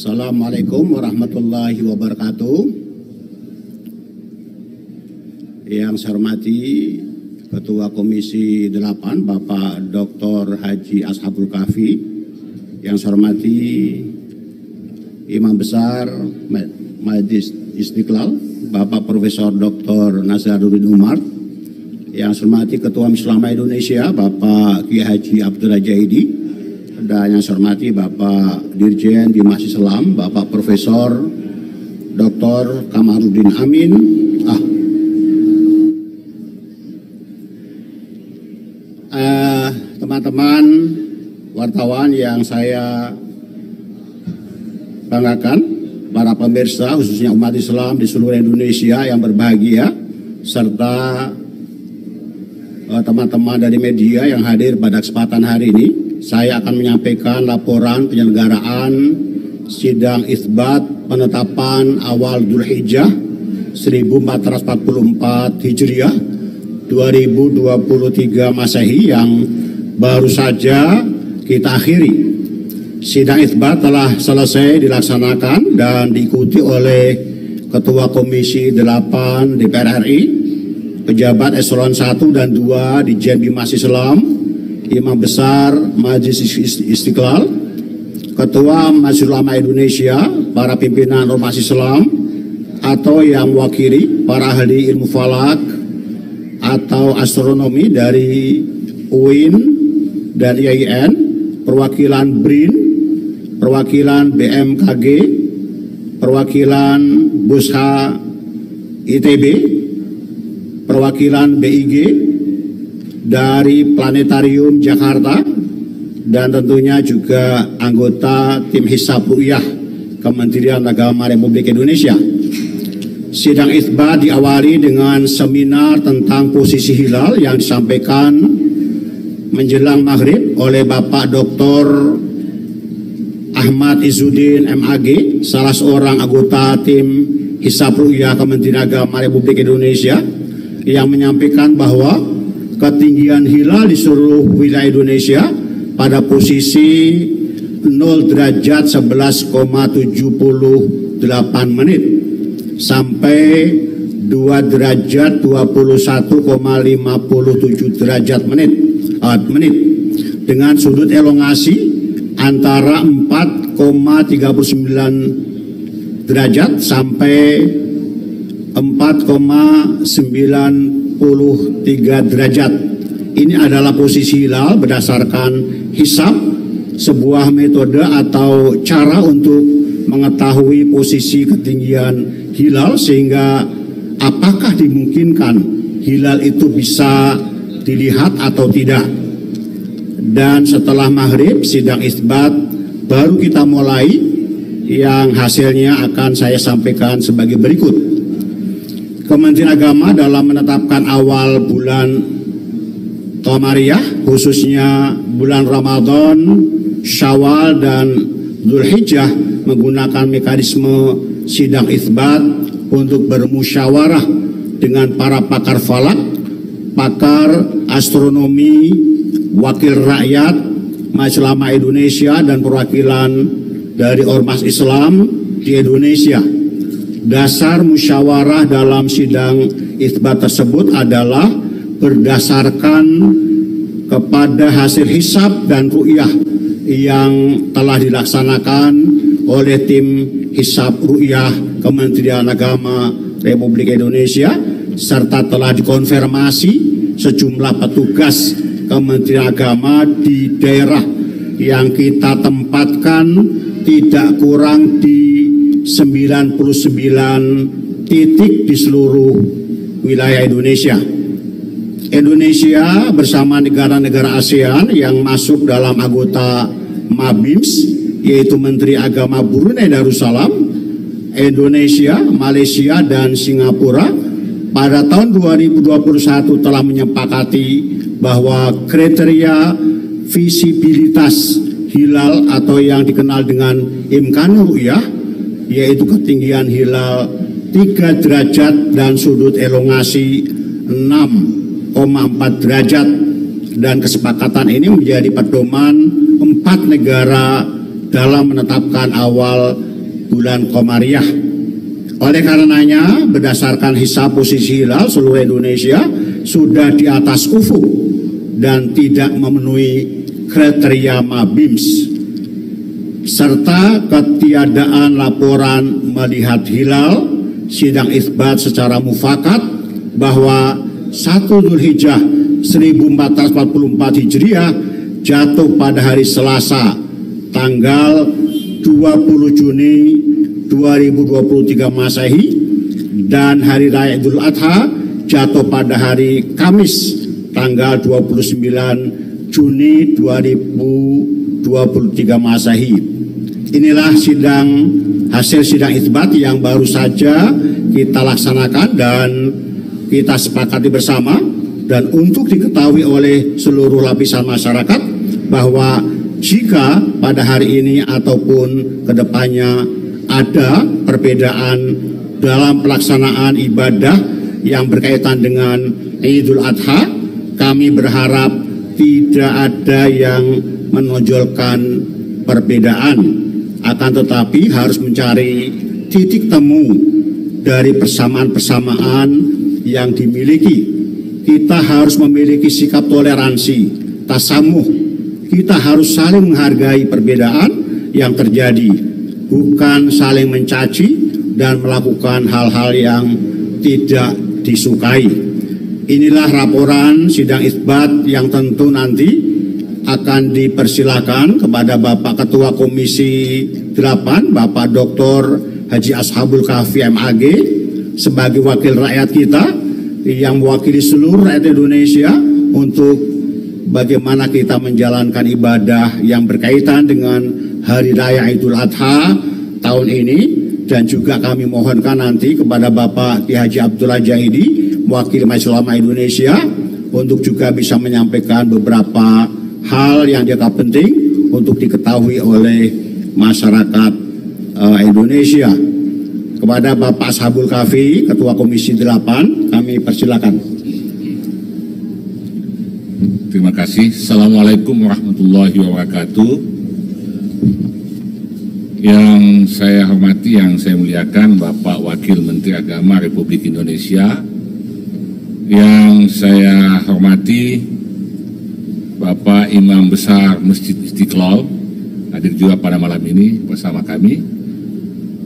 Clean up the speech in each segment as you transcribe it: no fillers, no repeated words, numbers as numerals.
Assalamualaikum warahmatullahi wabarakatuh. Yang saya hormati Ketua Komisi 8 Bapak Dr. Haji Ashabul Kahfi. Yang saya hormati Imam Besar Majelis Istiqlal Bapak Profesor Dr. Nazaruddin Umar. Yang saya hormati Ketua Majelis Ulama Indonesia Bapak Kiai Haji Abdul Jaidi. Dan yang saya hormati Bapak Dirjen Dimas Islam, Bapak Profesor Dr. Kamarudin Amin. Teman-teman wartawan yang saya banggakan, para pemirsa khususnya umat Islam di seluruh Indonesia yang berbahagia, serta teman-teman dari media yang hadir pada kesempatan hari ini. Saya akan menyampaikan laporan penyelenggaraan sidang isbat penetapan awal Dzulhijjah 1444 Hijriah 2023 Masehi yang baru saja kita akhiri. Sidang isbat telah selesai dilaksanakan dan diikuti oleh Ketua Komisi 8 DPR RI, pejabat eselon 1 dan 2 Ditjen Bimas Islam, Imam Besar Majelis Istiqlal, Ketua Majelis Ulama Indonesia, para pimpinan Ormas Islam atau yang mewakili para ahli ilmu falak atau astronomi dari UIN dan IAIN, perwakilan BRIN, perwakilan BMKG, perwakilan Busha ITB, perwakilan BIG, dari Planetarium Jakarta, dan tentunya juga anggota tim Hisab Ru'yah Kementerian Agama Republik Indonesia. Sidang isbat diawali dengan seminar tentang posisi hilal yang disampaikan menjelang maghrib oleh Bapak Dr. Ahmad Izzuddin MAG, salah seorang anggota tim Hisab Ru'yah Kementerian Agama Republik Indonesia, yang menyampaikan bahwa ketinggian hilal di seluruh wilayah Indonesia pada posisi 0 derajat 11,78 menit sampai 2 derajat 21,57 derajat menit dengan sudut elongasi antara 4,39 derajat sampai 4,93 derajat. Ini adalah posisi hilal berdasarkan hisab, sebuah metode atau cara untuk mengetahui posisi ketinggian hilal, sehingga apakah dimungkinkan hilal itu bisa dilihat atau tidak. Dan setelah maghrib sidang isbat baru kita mulai, yang hasilnya akan saya sampaikan sebagai berikut. Kementerian Agama dalam menetapkan awal bulan Qamariyah, khususnya bulan Ramadan, Syawal, dan Dzulhijjah, menggunakan mekanisme sidang isbat untuk bermusyawarah dengan para pakar falak, pakar astronomi, wakil rakyat, Majelis Ulama Indonesia, dan perwakilan dari Ormas Islam di Indonesia. Dasar musyawarah dalam sidang isbat tersebut adalah berdasarkan kepada hasil hisab dan ru'yah yang telah dilaksanakan oleh tim Hisab Ru'yah Kementerian Agama Republik Indonesia, serta telah dikonfirmasi sejumlah petugas Kementerian Agama di daerah yang kita tempatkan tidak kurang di 99 titik di seluruh wilayah Indonesia. Indonesia bersama negara-negara ASEAN yang masuk dalam anggota MABIMS, yaitu Menteri Agama Brunei Darussalam, Indonesia, Malaysia, dan Singapura, pada tahun 2021 telah menyepakati bahwa kriteria visibilitas hilal atau yang dikenal dengan Imkanur Ru'yah, yaitu ketinggian hilal 3 derajat dan sudut elongasi 6,4 derajat, dan kesepakatan ini menjadi pedoman 4 negara dalam menetapkan awal bulan Komariah. Oleh karenanya, berdasarkan hisab posisi hilal seluruh Indonesia sudah di atas ufuk dan tidak memenuhi kriteria MABIMS, serta ketiadaan laporan melihat hilal, sidang isbat secara mufakat bahwa 1 Dzulhijjah 1444 Hijriah jatuh pada hari Selasa tanggal 20 Juni 2023 Masehi, dan hari raya Idul Adha jatuh pada hari Kamis tanggal 29 Juni 2023 Masehi. Inilah hasil sidang isbat yang baru saja kita laksanakan dan kita sepakati bersama, dan untuk diketahui oleh seluruh lapisan masyarakat bahwa jika pada hari ini ataupun kedepannya ada perbedaan dalam pelaksanaan ibadah yang berkaitan dengan Idul Adha, kami berharap tidak ada yang menonjolkan perbedaan, akan tetapi harus mencari titik temu dari persamaan-persamaan yang dimiliki. Kita harus memiliki sikap toleransi, tasamuh. Kita harus saling menghargai perbedaan yang terjadi, bukan saling mencaci dan melakukan hal-hal yang tidak disukai. Inilah laporan sidang isbat yang tentu nanti akan dipersilakan kepada Bapak Ketua Komisi 8, Bapak Dr. Haji Ashabul Kahfi MAG, sebagai wakil rakyat kita yang mewakili seluruh rakyat Indonesia untuk bagaimana kita menjalankan ibadah yang berkaitan dengan Hari Raya Idul Adha tahun ini. Dan juga kami mohonkan nanti kepada Bapak Ki Haji Abdullah Jahidi, Wakil Majelis Ulama Indonesia, untuk juga bisa menyampaikan beberapa hal yang dianggap penting untuk diketahui oleh masyarakat Indonesia. Kepada Bapak Ashabul Kahfi, Ketua Komisi 8, kami persilakan. Terima kasih. Assalamualaikum warahmatullahi wabarakatuh. Yang saya hormati, yang saya muliakan Bapak Wakil Menteri Agama Republik Indonesia, yang saya hormati Bapak Imam Besar Masjid Istiqlal, hadir juga pada malam ini bersama kami.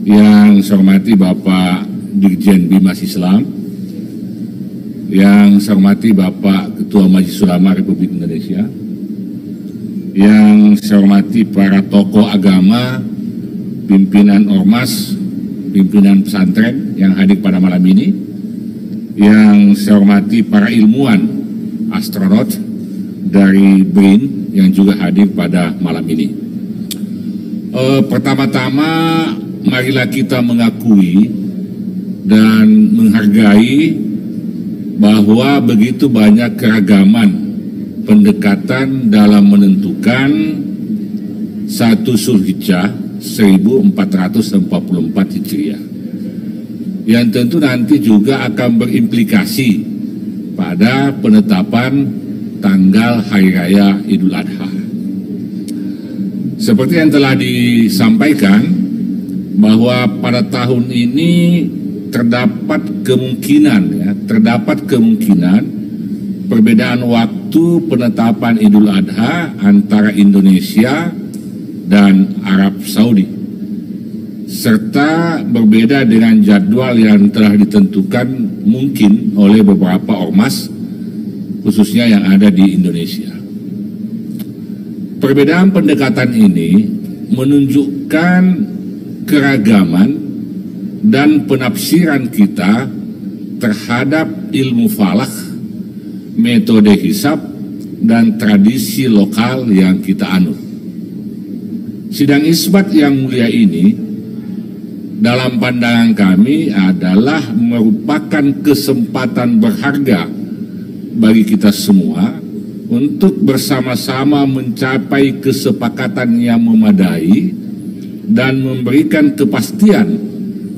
Yang saya hormati Bapak Dirjen Bimas Islam, yang saya hormati Bapak Ketua Majelis Ulama Republik Indonesia, yang saya hormati para tokoh agama, pimpinan ormas, pimpinan pesantren yang hadir pada malam ini, yang saya hormati para ilmuwan astronot dari BRIN yang juga hadir pada malam ini. Pertama-tama, marilah kita mengakui dan menghargai bahwa begitu banyak keragaman pendekatan dalam menentukan 1 Dzulhijjah 1444 Hijriah, yang tentu nanti juga akan berimplikasi pada penetapan tanggal Hari Raya Idul Adha. Seperti yang telah disampaikan, bahwa pada tahun ini terdapat kemungkinan perbedaan waktu penetapan Idul Adha antara Indonesia dan Arab Saudi, serta berbeda dengan jadwal yang telah ditentukan mungkin oleh beberapa ormas, khususnya yang ada di Indonesia. Perbedaan pendekatan ini menunjukkan keragaman dan penafsiran kita terhadap ilmu falak, metode hisab, dan tradisi lokal yang kita anut. Sidang isbat yang mulia ini dalam pandangan kami adalah merupakan kesempatan berharga bagi kita semua untuk bersama-sama mencapai kesepakatan yang memadai dan memberikan kepastian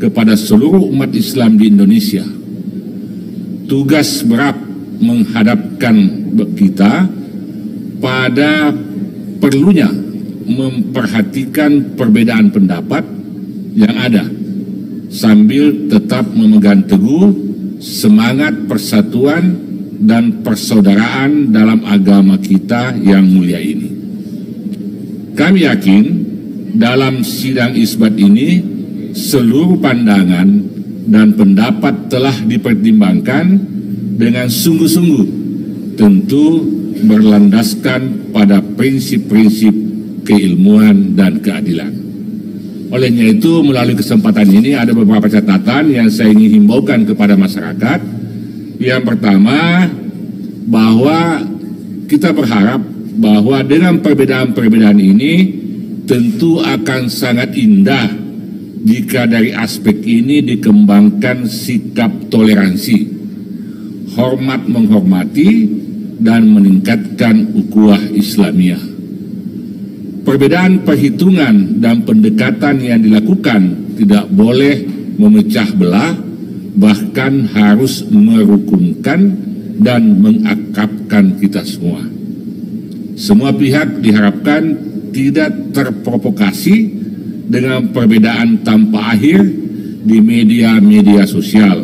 kepada seluruh umat Islam di Indonesia. Tugas berat menghadapkan kita pada perlunya memperhatikan perbedaan pendapat yang ada, sambil tetap memegang teguh semangat persatuan dan persaudaraan dalam agama kita yang mulia ini. Kami yakin dalam sidang isbat ini seluruh pandangan dan pendapat telah dipertimbangkan dengan sungguh-sungguh, tentu berlandaskan pada prinsip-prinsip keilmuan dan keadilan. Olehnya itu, melalui kesempatan ini ada beberapa catatan yang saya ingin himbaukan kepada masyarakat. Yang pertama, bahwa kita berharap bahwa dengan perbedaan-perbedaan ini tentu akan sangat indah jika dari aspek ini dikembangkan sikap toleransi, hormat menghormati, dan meningkatkan ukhuwah Islamiyah. Perbedaan perhitungan dan pendekatan yang dilakukan tidak boleh memecah belah, bahkan harus merukunkan dan mengakrabkan kita semua. Semua pihak diharapkan tidak terprovokasi dengan perbedaan tanpa akhir di media-media sosial.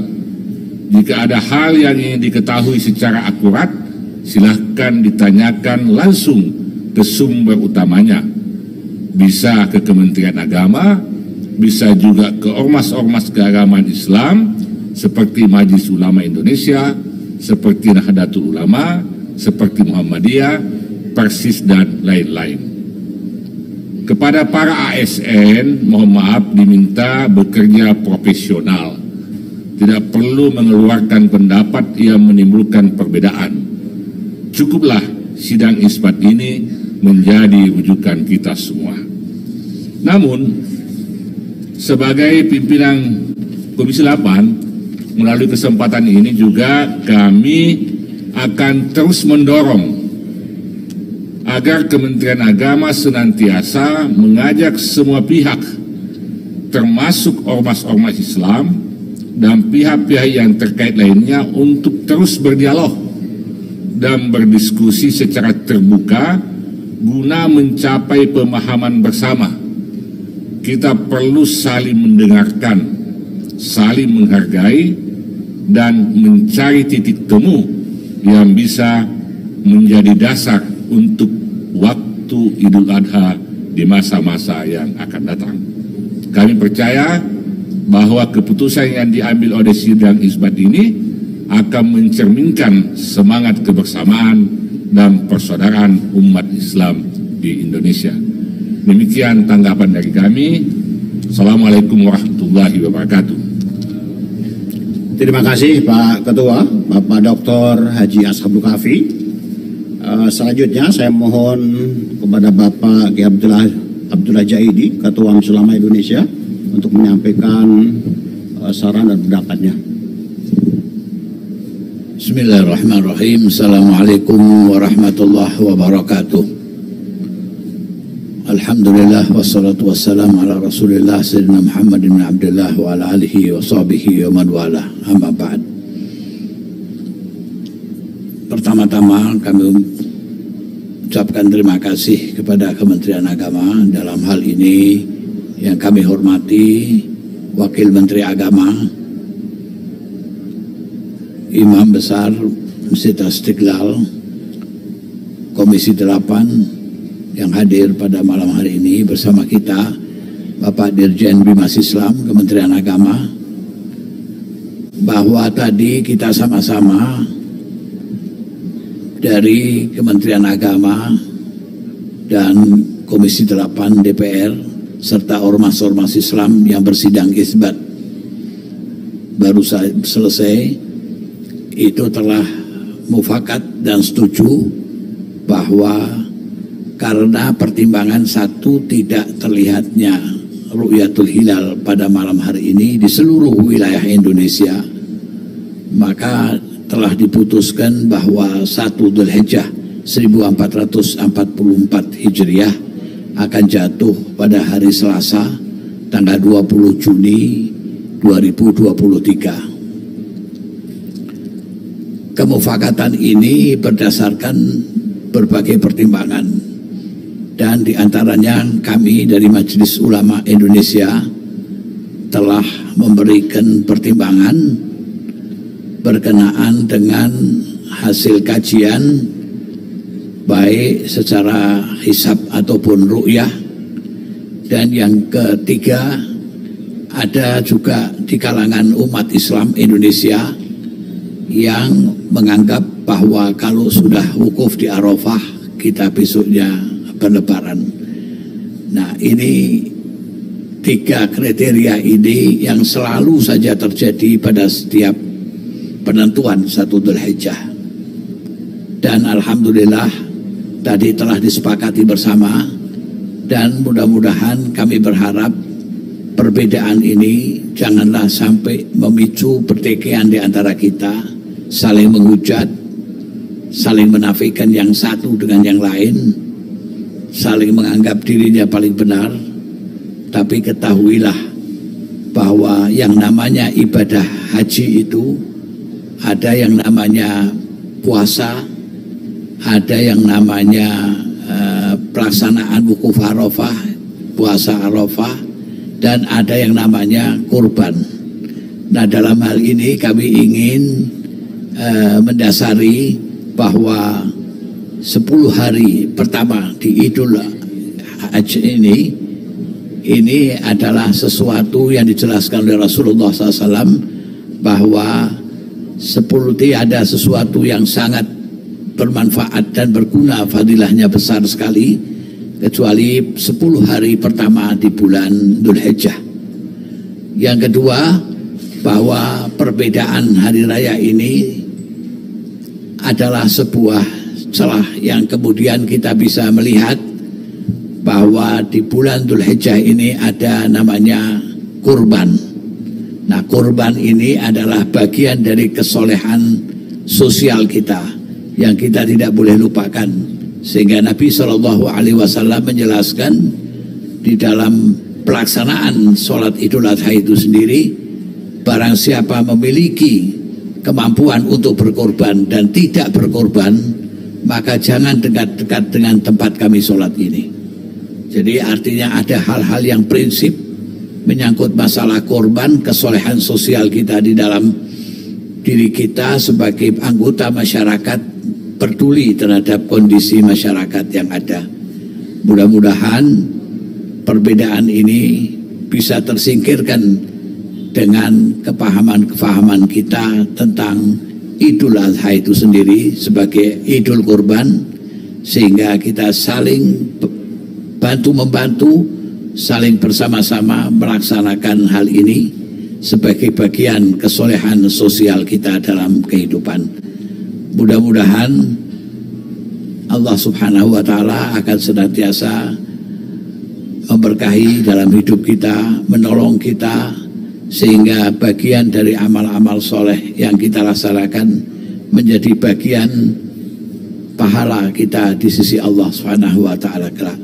Jika ada hal yang ingin diketahui secara akurat, silahkan ditanyakan langsung ke sumber utamanya. Bisa ke Kementerian Agama, bisa juga ke ormas-ormas keagamaan Islam seperti Majelis Ulama Indonesia, seperti Nahdlatul Ulama, seperti Muhammadiyah, Persis, dan lain-lain. Kepada para ASN, mohon maaf, diminta bekerja profesional. Tidak perlu mengeluarkan pendapat yang menimbulkan perbedaan. Cukuplah sidang isbat ini menjadi rujukan kita semua. Namun, sebagai pimpinan Komisi 8, melalui kesempatan ini juga kami akan terus mendorong agar Kementerian Agama senantiasa mengajak semua pihak, termasuk ormas-ormas Islam dan pihak-pihak yang terkait lainnya, untuk terus berdialog dan berdiskusi secara terbuka guna mencapai pemahaman bersama. Kita perlu saling mendengarkan, saling menghargai, dan mencari titik temu yang bisa menjadi dasar untuk waktu Idul Adha di masa-masa yang akan datang. Kami percaya bahwa keputusan yang diambil oleh sidang isbat ini akan mencerminkan semangat kebersamaan dan persaudaraan umat Islam di Indonesia. Demikian tanggapan dari kami. Assalamualaikum warahmatullahi wabarakatuh. Terima kasih Pak Ketua, Bapak Dr. Haji Ashabul Kahfi. Selanjutnya saya mohon kepada Bapak Ki Abdullah Jaidi, Ketua Majelis Ulama Indonesia, untuk menyampaikan saran dan pendapatnya. Bismillahirrahmanirrahim. Assalamualaikum warahmatullahi wabarakatuh. Alhamdulillah wassalatu wassalamu ala Rasulillah Sayyidina Muhammad bin Abdullah wa ala alihi wa sahbihi wa man wala. Amma ba'd. Pertama-tama kami ucapkan terima kasih kepada Kementerian Agama dalam hal ini yang kami hormati Wakil Menteri Agama, Imam Besar Masjid Istiqlal, Komisi 8 yang hadir pada malam hari ini bersama kita, Bapak Dirjen Bimas Islam Kementerian Agama, bahwa tadi kita sama-sama dari Kementerian Agama dan Komisi 8 DPR serta ormas-ormas Islam yang bersidang isbat baru selesai itu telah mufakat dan setuju bahwa karena pertimbangan satu tidak terlihatnya Ru'yatul Hilal pada malam hari ini di seluruh wilayah Indonesia, maka telah diputuskan bahwa 1 Dzulhijjah 1444 Hijriah akan jatuh pada hari Selasa tanggal 20 Juni 2023. Kemufakatan ini berdasarkan berbagai pertimbangan, dan diantaranya kami dari Majelis Ulama Indonesia telah memberikan pertimbangan berkenaan dengan hasil kajian baik secara hisab ataupun ru'yah. Dan yang ketiga, ada juga di kalangan umat Islam Indonesia yang menganggap bahwa kalau sudah wukuf di Arafah kita besoknya berlebaran. Nah, ini tiga kriteria ini yang selalu saja terjadi pada setiap penentuan 1 Dzulhijjah. Dan alhamdulillah tadi telah disepakati bersama, dan mudah-mudahan kami berharap perbedaan ini janganlah sampai memicu pertikaian di antara kita, saling menghujat, saling menafikan yang satu dengan yang lain, saling menganggap dirinya paling benar. Tapi ketahuilah bahwa yang namanya ibadah haji itu ada yang namanya puasa, ada yang namanya pelaksanaan wukuf Arafah, puasa Arafah, dan ada yang namanya kurban. Nah, dalam hal ini kami ingin mendasari bahwa 10 hari pertama di Idul Haji ini adalah sesuatu yang dijelaskan oleh Rasulullah SAW, bahwa ada sesuatu yang sangat bermanfaat dan berguna, fadilahnya besar sekali, kecuali 10 hari pertama di bulan Dzulhijjah. Yang kedua, bahwa perbedaan hari raya ini adalah sebuah celah yang kemudian kita bisa melihat bahwa di bulan Dzulhijjah ini ada namanya kurban. Nah, kurban ini adalah bagian dari kesolehan sosial kita yang kita tidak boleh lupakan. Sehingga Nabi SAW menjelaskan di dalam pelaksanaan sholat Idul Adha itu sendiri, barang siapa memiliki kemampuan untuk berkorban dan tidak berkorban, maka jangan dekat-dekat dengan tempat kami sholat ini. Jadi artinya ada hal-hal yang prinsip menyangkut masalah korban, kesolehan sosial kita di dalam diri kita sebagai anggota masyarakat, peduli terhadap kondisi masyarakat yang ada. Mudah-mudahan perbedaan ini bisa tersingkirkan dengan kepahaman-kepahaman kita tentang Idul Adha itu sendiri sebagai Idul Kurban, sehingga kita saling bantu-membantu, saling bersama-sama melaksanakan hal ini sebagai bagian kesolehan sosial kita dalam kehidupan. Mudah-mudahan Allah Subhanahu wa Ta'ala akan senantiasa memberkahi dalam hidup kita, menolong kita, sehingga bagian dari amal-amal soleh yang kita laksanakan menjadi bagian pahala kita di sisi Allah Subhanahu wa Ta'ala kelak.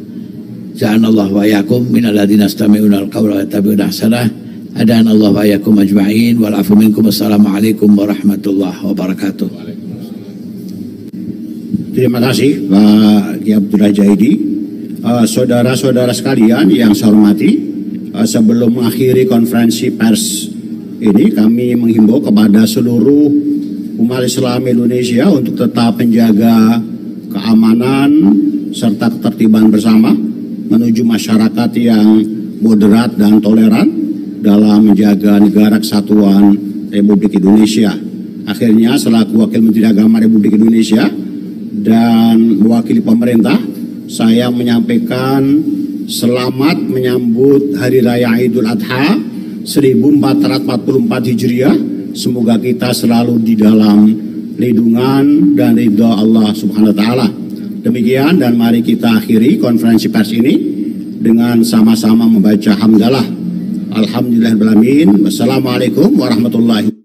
Ja'anallahu wa yakum minal ladzina yastami'una al-qawla wa yattabi'una ahsanah. Adanallahu wa yakum ajma'in wal afu minkum. Assalamualaikum warahmatullahi wabarakatuh. Terima kasih Pak Kiai Abdullah Jaidi. Saudara-saudara sekalian yang saya hormati, sebelum mengakhiri konferensi pers ini, kami menghimbau kepada seluruh umat Islam Indonesia untuk tetap menjaga keamanan serta ketertiban bersama, menuju masyarakat yang moderat dan toleran dalam menjaga negara kesatuan Republik Indonesia. Akhirnya, selaku Wakil Menteri Agama Republik Indonesia dan mewakili pemerintah, saya menyampaikan selamat menyambut Hari Raya Idul Adha 1444 Hijriah. Semoga kita selalu di dalam lindungan dan ridha Allah Subhanahu wa Ta'ala. Demikian, dan mari kita akhiri konferensi pers ini dengan sama-sama membaca hamdalah. Alhamdulillahirabbil alamin. Wassalamualaikum warahmatullahi wabarakatuh.